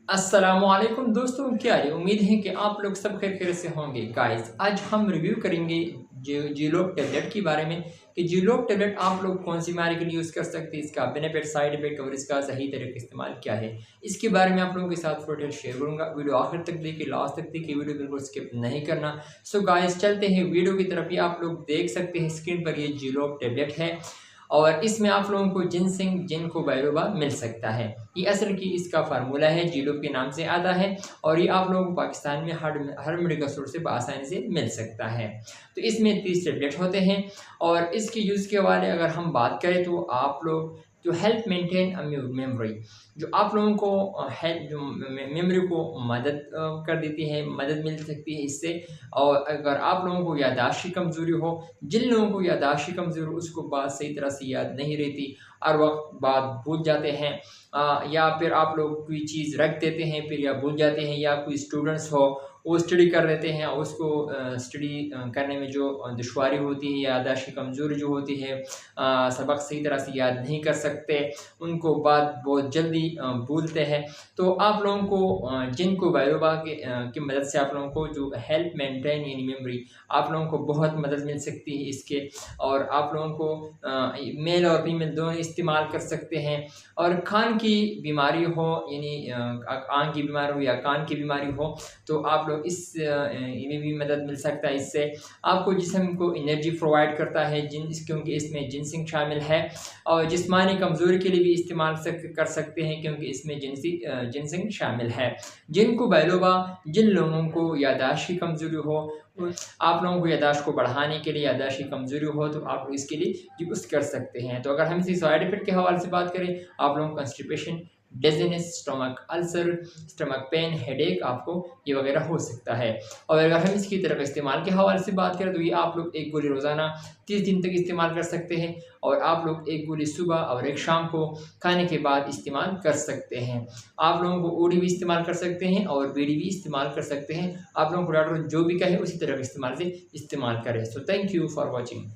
अस्सलामुअलैकुम दोस्तों, क्या है उम्मीद है कि आप लोग सब खैरियत से होंगे। गाइस, आज हम रिव्यू करेंगे जीलोक टैबलेट के बारे में कि जीलोक टैबलेट आप लोग कौन सी बीमारी के लिए यूज़ कर सकते हैं, इसका बेनिफिट, साइड इफेक्ट और इसका सही तरीके इस्तेमाल क्या है, इसके बारे में आप लोगों के साथ फोटो शेयर करूंगा। वीडियो आखिर तक देखिए, लास्ट तक देखिए, वीडियो बिल्कुल स्किप नहीं करना। सो गाइस, चलते हैं वीडियो की तरफ। ये आप लोग देख सकते हैं स्क्रीन पर, ये जीलोक टैबलेट है और इसमें आप लोगों को जिनसिंग जिनको बायोबा मिल सकता है। ये असल की इसका फार्मूला है, जीलोक के नाम से आता है और ये आप लोगों को पाकिस्तान में हर मेडिकल स्टोर से आसानी से मिल सकता है। तो इसमें 30 टेबलेट होते हैं और इसके यूज़ के हवाले अगर हम बात करें तो आप लोग जो हेल्प मेंटेन मेमोरी, जो आप लोगों को हेल्प जो मेमोरी को मदद कर देती है, मदद मिल सकती है इससे। और अगर आप लोगों को याददाश्त की कमज़ोरी हो, जिन लोगों को याददाश्त की कमज़ोरी हो उसको बात सही तरह से याद नहीं रहती, हर वक्त बात भूल जाते हैं, या फिर आप लोग कोई चीज़ रख देते हैं फिर या भूल जाते हैं, या कोई स्टूडेंट्स हो वो स्टडी कर लेते हैं, उसको स्टडी करने में जो दुश्वारी होती है, याददाश्त की कमज़ोरी जो होती है, सबक सही तरह से याद नहीं कर सकते, उनको बात बहुत जल्दी भूलते हैं। तो आप लोगों को जिनको बायोबा की मदद से आप लोगों को जो हेल्प मेंटेन यानी मेमोरी, आप लोगों को बहुत मदद मिल सकती है इसके। और आप लोगों को मेल और फीमेल दोनों इस्तेमाल कर सकते हैं। और कान की बीमारी हो यानी आँख की बीमारी हो या कान की बीमारी हो तो आप लोग इस इन्हें भी मदद मिल सकता है इससे। आपको जिस्म को एनर्जी प्रोवाइड करता है क्योंकि इसमें जिनसिंग शामिल है। और जिस्मानी कमज़ोरी के लिए भी इस्तेमाल कर सकते हैं क्योंकि इसमें जिनसिंग शामिल है। जिनको बायोबा, जिन लोगों को याददाश्त की कमज़ोरी हो, आप लोगों को याददाश्त को बढ़ाने के लिए, याददाश्त की कमज़ोरी हो तो आप लोग इसके लिए यूज़ कर सकते हैं। तो अगर हम इसी साइड इफेक्ट के हवाले से बात करें, आप लोगों को constipation, dizziness, stomach ulcer, stomach pain, headache आपको ये वगैरह हो सकता है। और अगर हम इसकी तरफ इस्तेमाल के हवाले से बात करें तो ये आप लोग एक गोली रोज़ाना 30 दिन तक इस्तेमाल कर सकते हैं और आप लोग एक गोली सुबह और एक शाम को खाने के बाद इस्तेमाल कर सकते हैं। आप लोगों को ओडी भी इस्तेमाल कर सकते हैं और बीड़ी भी इस्तेमाल कर सकते हैं। आप लोगों को डॉक्टर जो भी कहे उसी तरह इस्तेमाल करें। So thank you for watching.